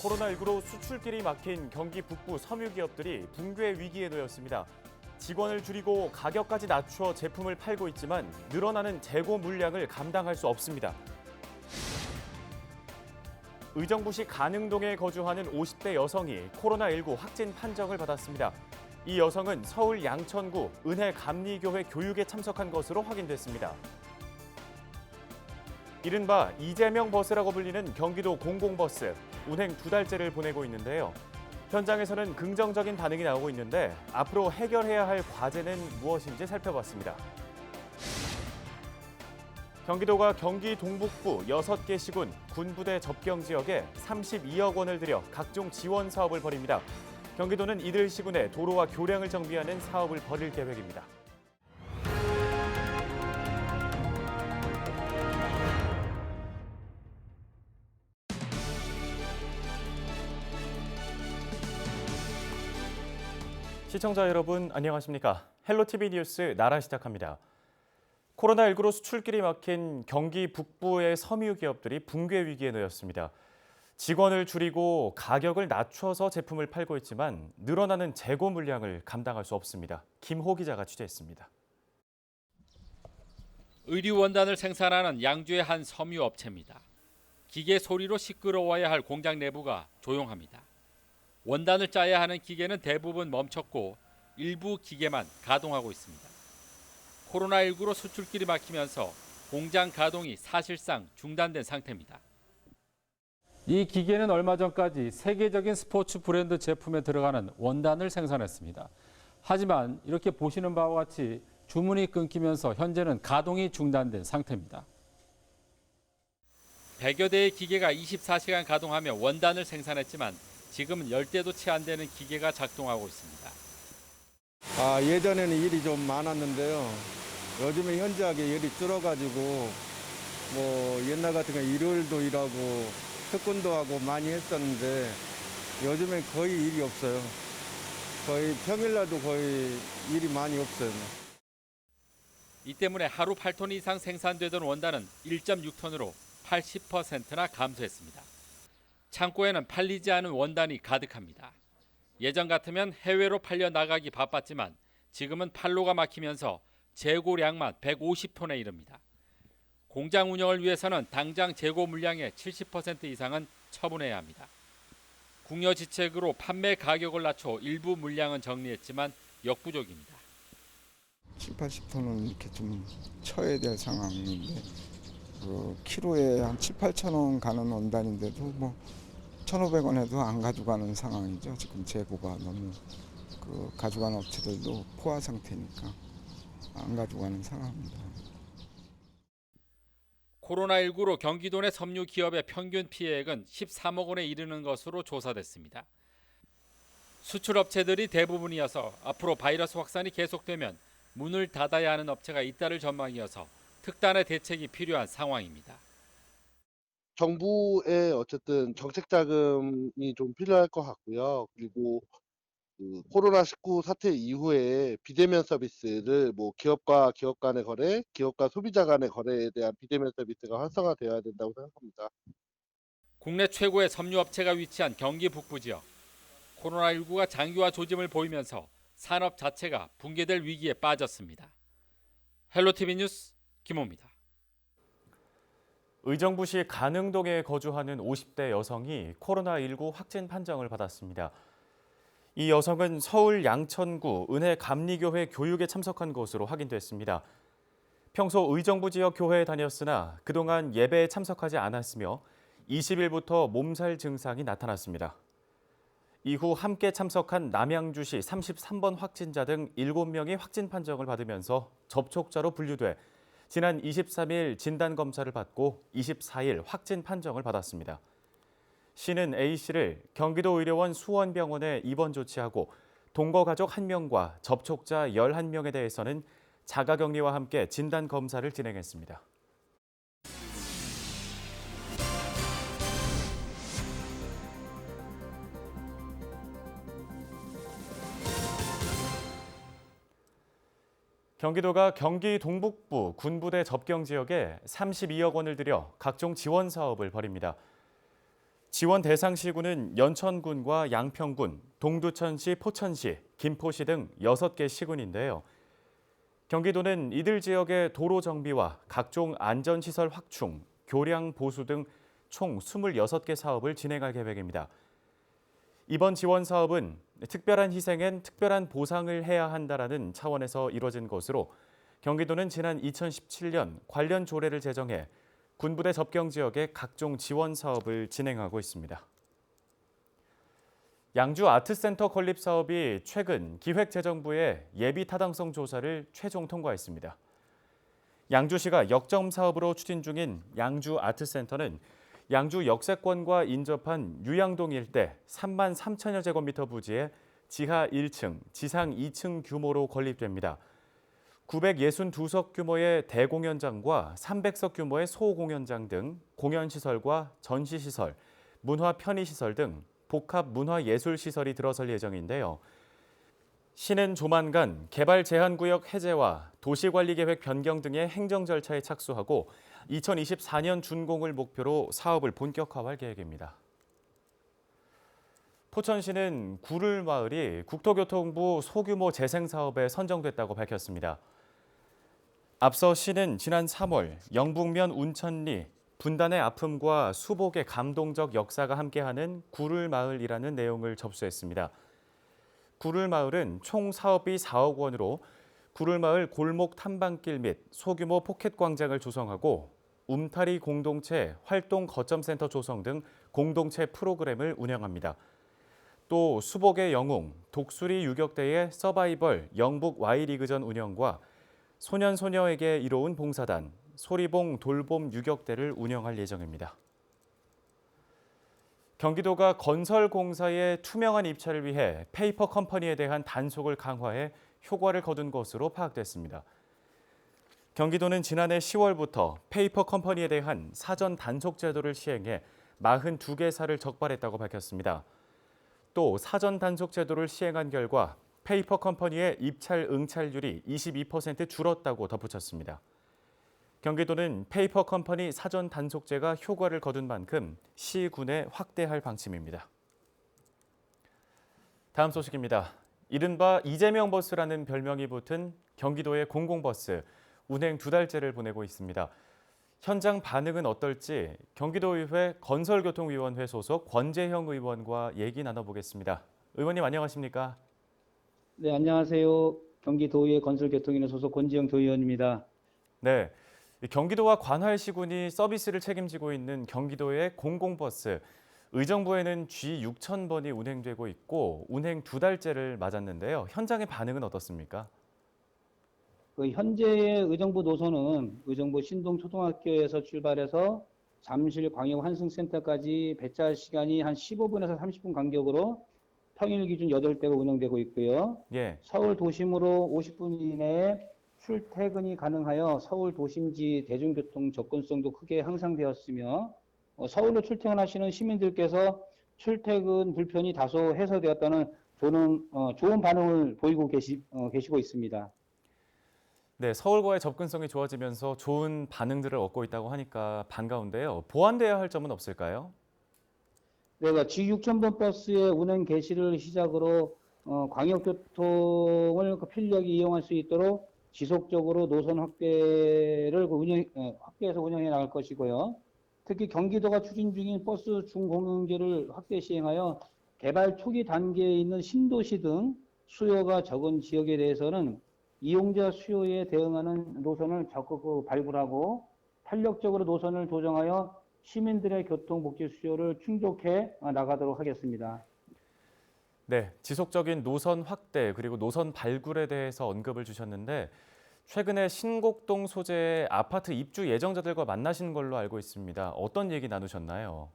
코로나19로 수출길이 막힌 경기 북부 섬유 기업들이 붕괴 위기에 놓였습니다. 직원을 줄이고 가격까지 낮춰 제품을 팔고 있지만 늘어나는 재고 물량을 감당할 수 없습니다. 의정부시 가능동에 거주하는 50대 여성이 코로나19 확진 판정을 받았습니다. 이 여성은 서울 양천구 은혜감리교회 교육에 참석한 것으로 확인됐습니다. 이른바 이재명 버스라고 불리는 경기도 공공버스, 운행 2달째를 보내고 있는데요. 현장에서는 긍정적인 반응이 나오고 있는데 앞으로 해결해야 할 과제는 무엇인지 살펴봤습니다. 경기도가 경기 동북부 6개 시군, 군부대 접경 지역에 32억 원을 들여 각종 지원 사업을 벌입니다. 경기도는 이들 시군에 도로와 교량을 정비하는 사업을 벌일 계획입니다. 시청자 여러분 안녕하십니까? 헬로티비 뉴스 나라 시작합니다. 코로나19로 수출길이 막힌 경기 북부의 섬유 기업들이 붕괴 위기에 놓였습니다. 직원을 줄이고 가격을 낮춰서 제품을 팔고 있지만 늘어나는 재고 물량을 감당할 수 없습니다. 김호 기자가 취재했습니다. 의류 원단을 생산하는 양주의 한 섬유 업체입니다. 기계 소리로 시끄러워야 할 공장 내부가 조용합니다. 원단을 짜야 하는 기계는 대부분 멈췄고 일부 기계만 가동하고 있습니다. 코로나19로 수출길이 막히면서 공장 가동이 사실상 중단된 상태입니다. 이 기계는 얼마 전까지 세계적인 스포츠 브랜드 제품에 들어가는 원단을 생산했습니다. 하지만 이렇게 보시는 바와 같이 주문이 끊기면서 현재는 가동이 중단된 상태입니다. 100여 대의 기계가 24시간 가동하며 원단을 생산했지만 지금은 10대도 채 안 되는 기계가 작동하고 있습니다. 예전에는 일이 좀 많았는데요. 요즘에 현저하게 일이 줄어가지고 옛날 같은 경우 일요일도 일하고 특근도 하고 많이 했었는데 요즘엔 거의 일이 없어요. 거의 평일날도 거의 일이 많이 없어요. 이 때문에 하루 8톤 이상 생산되던 원단은 1.6톤으로 80%나 감소했습니다. 창고에는 팔리지 않은 원단이 가득합니다. 예전 같으면 해외로 팔려 나가기 바빴지만 지금은 판로가 막히면서 재고량만 150톤에 이릅니다. 공장 운영을 위해서는 당장 재고 물량의 70% 이상은 처분해야 합니다. 궁여지책으로 판매 가격을 낮춰 일부 물량은 정리했지만 역부족입니다. 7, 80톤은 이렇게 좀 쳐야 될 상황인데 키로에 한 7, 8천 원 가는 원단인데도 1,500원에도 안 가져가는 상황이죠. 지금 재고가 너무 가져가는 업체들도 포화 상태니까 안 가져가는 상황입니다. 코로나19로 경기도 내 섬유 기업의 평균 피해액은 13억 원에 이르는 것으로 조사됐습니다. 수출업체들이 대부분이어서 앞으로 바이러스 확산이 계속되면 문을 닫아야 하는 업체가 잇따를 전망이어서 특단의 대책이 필요한 상황입니다. 정부의 어쨌든 정책 자금이 좀 필요할 것 같고요. 그리고 코로나19 사태 이후에 비대면 서비스를 기업과 기업 간의 거래, 기업과 소비자 간의 거래에 대한 비대면 서비스가 활성화되어야 된다고 생각합니다. 국내 최고의 섬유업체가 위치한 경기 북부 지역. 코로나19가 장기화 조짐을 보이면서 산업 자체가 붕괴될 위기에 빠졌습니다. 헬로티비 뉴스 김호입니다. 의정부시 가능동에 거주하는 50대 여성이 코로나19 확진 판정을 받았습니다. 이 여성은 서울 양천구 은혜감리교회 교육에 참석한 것으로 확인됐습니다. 평소 의정부 지역 교회에 다녔으나 그동안 예배에 참석하지 않았으며 20일부터 몸살 증상이 나타났습니다. 이후 함께 참석한 남양주시 33번 확진자 등 7명이 확진 판정을 받으면서 접촉자로 분류돼 지난 23일 진단검사를 받고 24일 확진 판정을 받았습니다. 시는 A씨를 경기도 의료원 수원병원에 입원 조치하고 동거 가족 1명과 접촉자 11명에 대해서는 자가격리와 함께 진단검사를 진행했습니다. 경기도가 경기 동북부 군부대 접경 지역에 32억 원을 들여 각종 지원 사업을 벌입니다. 지원 대상 시군은 연천군과 양평군, 동두천시, 포천시, 김포시 등 6개 시군인데요. 경기도는 이들 지역의 도로 정비와 각종 안전시설 확충, 교량 보수 등 총 26개 사업을 진행할 계획입니다. 이번 지원 사업은 특별한 희생엔 특별한 보상을 해야 한다라는 차원에서 이뤄진 것으로 경기도는 지난 2017년 관련 조례를 제정해 군부대 접경 지역의 각종 지원 사업을 진행하고 있습니다. 양주 아트센터 건립 사업이 최근 기획재정부의 예비 타당성 조사를 최종 통과했습니다. 양주시가 역점 사업으로 추진 중인 양주 아트센터는 양주 역세권과 인접한 유양동 일대 3만 3천여 제곱미터 부지에 지하 1층, 지상 2층 규모로 건립됩니다. 962석 규모의 대공연장과 300석 규모의 소공연장 등 공연시설과 전시시설, 문화 편의시설 등 복합 문화예술시설이 들어설 예정인데요. 시는 조만간 개발 제한구역 해제와 도시관리계획 변경 등의 행정 절차에 착수하고 2024년 준공을 목표로 사업을 본격화할 계획입니다. 포천시는 구를마을이 국토교통부 소규모 재생사업에 선정됐다고 밝혔습니다. 앞서 시는 지난 3월 영북면 운천리, 분단의 아픔과 수복의 감동적 역사가 함께하는 구를마을이라는 내용을 접수했습니다. 구를마을은 총 사업비 4억 원으로 구를마을 골목 탐방길 및 소규모 포켓광장을 조성하고 움타리 공동체 활동 거점센터 조성 등 공동체 프로그램을 운영합니다. 또 수복의 영웅, 독수리 유격대의 서바이벌 영북 Y리그전 운영과 소년소녀에게 이로운 봉사단, 소리봉 돌봄 유격대를 운영할 예정입니다. 경기도가 건설공사의 투명한 입찰을 위해 페이퍼 컴퍼니에 대한 단속을 강화해 효과를 거둔 것으로 파악됐습니다. 경기도는 지난해 10월부터 페이퍼 컴퍼니에 대한 사전 단속 제도를 시행해 42개사를 적발했다고 밝혔습니다. 또 사전 단속 제도를 시행한 결과 페이퍼 컴퍼니의 입찰 응찰률이 22% 줄었다고 덧붙였습니다. 경기도는 페이퍼 컴퍼니 사전 단속제가 효과를 거둔 만큼 시군에 확대할 방침입니다. 다음 소식입니다. 이른바 이재명 버스라는 별명이 붙은 경기도의 공공버스, 운행 2달째를 보내고 있습니다. 현장 반응은 어떨지 경기도의회 건설교통위원회 소속 권재형 의원과 얘기 나눠보겠습니다. 의원님 안녕하십니까? 네, 안녕하세요. 경기도의회 건설교통위원회 소속 권지영 도의원입니다. 네, 경기도와 관할시군이 서비스를 책임지고 있는 경기도의 공공버스, 의정부에는 G6000번이 운행되고 있고 운행 2달째를 맞았는데요. 현장의 반응은 어떻습니까? 현재의 의정부 노선은 의정부 신동초등학교에서 출발해서 잠실 광역환승센터까지 배차 시간이 한 15분에서 30분 간격으로 평일 기준 8대가 운영되고 있고요. 예. 서울 도심으로 50분 이내에 출퇴근이 가능하여 서울 도심지 대중교통 접근성도 크게 향상되었으며 서울로 출퇴근하시는 시민들께서 출퇴근 불편이 다소 해소되었다는 좋은 반응을 보이고 계시고 있습니다. 네, 서울과의 접근성이 좋아지면서 좋은 반응들을 얻고 있다고 하니까 반가운데요. 보완돼야 할 점은 없을까요? 네, G6000번 버스의 운행 개시를 시작으로 광역교통을 편리하게 이용할 수 있도록 지속적으로 노선 확대해서 운영해 나갈 것이고요. 특히 경기도가 추진 중인 버스 중공영제를 확대 시행하여 개발 초기 단계에 있는 신도시 등 수요가 적은 지역에 대해서는 이용자 수요에 대응하는 노선을 적극 발굴하고 탄력적으로 노선을 조정하여 시민들의 교통복지 수요를 충족해 나가도록 하겠습니다. 네, 지속적인 노선 확대 그리고 노선 발굴에 대해서 언급을 주셨는데 최근에 신곡동 소재의 아파트 입주 예정자들과 만나신 걸로 알고 있습니다. 어떤 얘기 나누셨나요?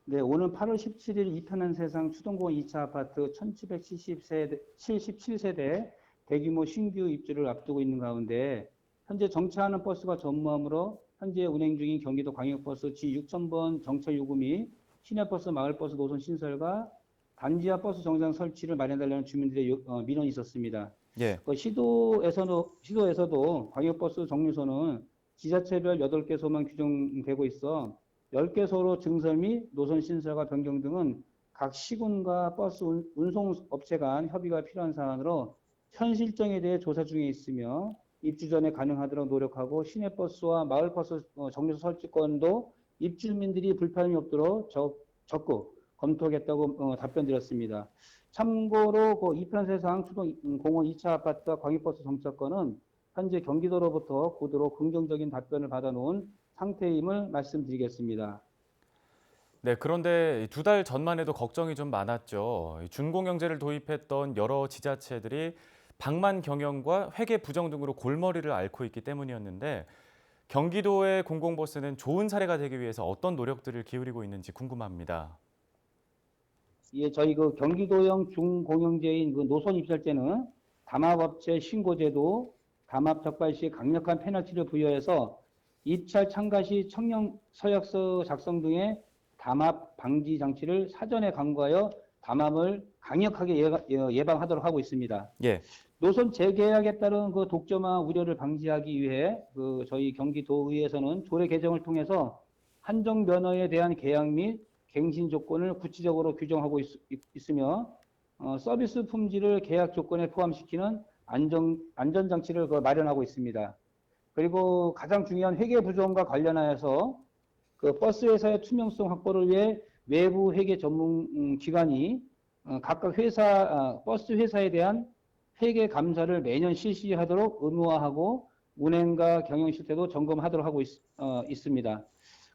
네, 오늘 8월 17일 이편한 세상 추동공 2차 아파트 1777세대 대규모 신규 입주를 앞두고 있는 가운데 현재 정차하는 버스가 전무하므로 현재 운행 중인 경기도 광역버스 G6000번 정차 요구 및 시내버스 마을버스 노선 신설과 단지와 버스 정장 설치를 마련해달라는 주민들의 민원이 있었습니다. 예. 시도에서도 광역버스 정류소는 지자체별 8개소만 규정되고 있어 10개소로 증설 및 노선 신설과 변경 등은 각 시군과 버스 운송업체 간 협의가 필요한 사안으로 현 실정에 대해 조사 중에 있으며 입주 전에 가능하도록 노력하고 시내버스와 마을버스 정류소 설치권도 입주민들이 불편함이 없도록 적극 검토하겠다고 답변드렸습니다. 참고로 그 이편세상 추동 공원 2차 아파트와 광역버스 정차권은 현재 경기도로부터 고도로 긍정적인 답변을 받아놓은 상태임을 말씀드리겠습니다. 네, 그런데 2달 전만 해도 걱정이 좀 많았죠. 준공영제를 도입했던 여러 지자체들이 방만 경영과 회계 부정 등으로 골머리를 앓고 있기 때문이었는데 경기도의 공공버스는 좋은 사례가 되기 위해서 어떤 노력들을 기울이고 있는지 궁금합니다. 예, 저희 그 경기도형 중공영제인 그 노선 입찰제는 담합업체 신고제도, 담합 적발 시 강력한 페널티를 부여해서 입찰 참가 시 청령 서약서 작성 등의 담합 방지 장치를 사전에 강구하여 담합을 강력하게 예방하도록 하고 있습니다. 예. 노선 재계약에 따른 그 독점화 우려를 방지하기 위해 그 저희 경기도의회에서는 조례 개정을 통해서 한정 면허에 대한 계약 및 갱신 조건을 구체적으로 규정하고 있으며 서비스 품질을 계약 조건에 포함시키는 안전장치를 마련하고 있습니다. 그리고 가장 중요한 회계 부정과 관련하여서 그 버스 회사의 투명성 확보를 위해 외부 회계 전문 기관이 각각 버스 회사에 대한 회계 감사를 매년 실시하도록 의무화하고 운행과 경영 실태도 점검하도록 하고 있습니다.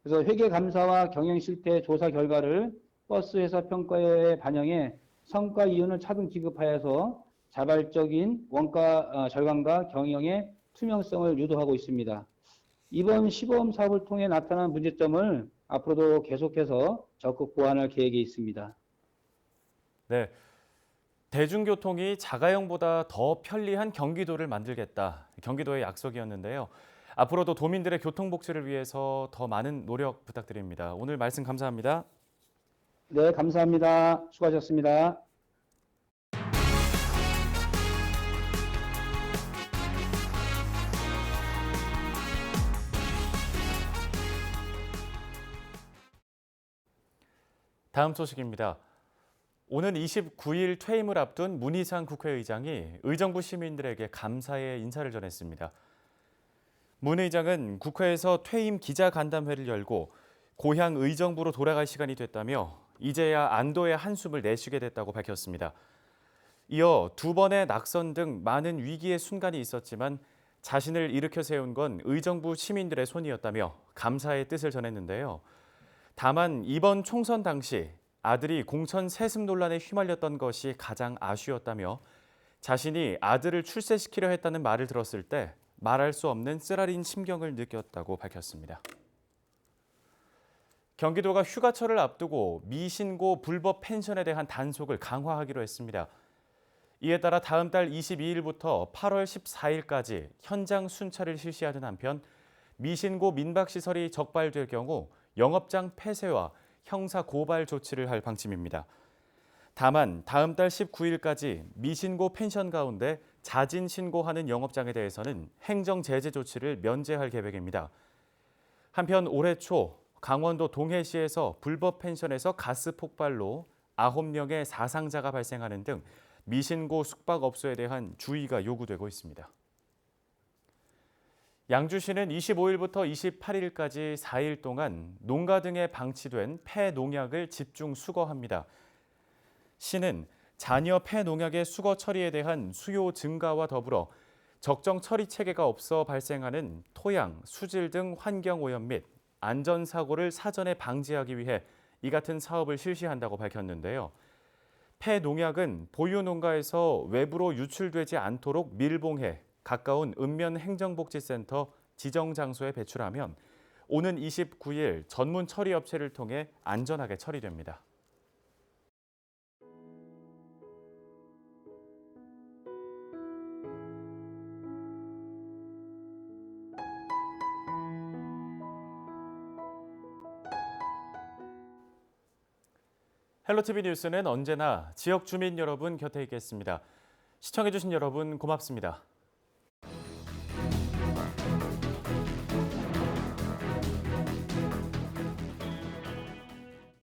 그래서 회계 감사와 경영 실태 조사 결과를 버스 회사 평가에 반영해 성과 이윤을 차등 지급하여서 자발적인 원가 절감과 경영의 투명성을 유도하고 있습니다. 이번 시범 사업을 통해 나타난 문제점을 앞으로도 계속해서 적극 보완할 계획이 있습니다. 네. 대중교통이 자가용보다 더 편리한 경기도를 만들겠다. 경기도의 약속이었는데요. 앞으로도 도민들의 교통복지를 위해서 더 많은 노력 부탁드립니다. 오늘 말씀 감사합니다. 네, 감사합니다. 수고하셨습니다. 다음 소식입니다. 오는 29일 퇴임을 앞둔 문희상 국회의장이 의정부 시민들에게 감사의 인사를 전했습니다. 문 의장은 국회에서 퇴임 기자간담회를 열고 고향 의정부로 돌아갈 시간이 됐다며 이제야 안도의 한숨을 내쉬게 됐다고 밝혔습니다. 이어 2번의 낙선 등 많은 위기의 순간이 있었지만 자신을 일으켜 세운 건 의정부 시민들의 손이었다며 감사의 뜻을 전했는데요. 다만 이번 총선 당시 아들이 공천 세습 논란에 휘말렸던 것이 가장 아쉬웠다며 자신이 아들을 출세시키려 했다는 말을 들었을 때 말할 수 없는 쓰라린 심경을 느꼈다고 밝혔습니다. 경기도가 휴가철을 앞두고 미신고 불법 펜션에 대한 단속을 강화하기로 했습니다. 이에 따라 다음 달 22일부터 8월 14일까지 현장 순찰을 실시하는 한편 미신고 민박시설이 적발될 경우 영업장 폐쇄와 형사 고발 조치를 할 방침입니다. 다만 다음 달 19일까지 미신고 펜션 가운데 자진 신고하는 영업장에 대해서는 행정 제재 조치를 면제할 계획입니다. 한편 올해 초 강원도 동해시에서 불법 펜션에서 가스 폭발로 9명의 사상자가 발생하는 등 미신고 숙박업소에 대한 주의가 요구되고 있습니다. 양주시는 25일부터 28일까지 4일 동안 농가 등에 방치된 폐 농약을 집중 수거합니다. 시는 잔여 폐 농약의 수거 처리에 대한 수요 증가와 더불어 적정 처리 체계가 없어 발생하는 토양, 수질 등 환경 오염 및 안전 사고를 사전에 방지하기 위해 이 같은 사업을 실시한다고 밝혔는데요. 폐 농약은 보유 농가에서 외부로 유출되지 않도록 밀봉해 가까운 읍면행정복지센터 지정 장소에 배출하면 오는 29일 전문 처리 업체를 통해 안전하게 처리됩니다. 헬로티비 뉴스는 언제나 지역 주민 여러분 곁에 있겠습니다. 시청해주신 여러분 고맙습니다.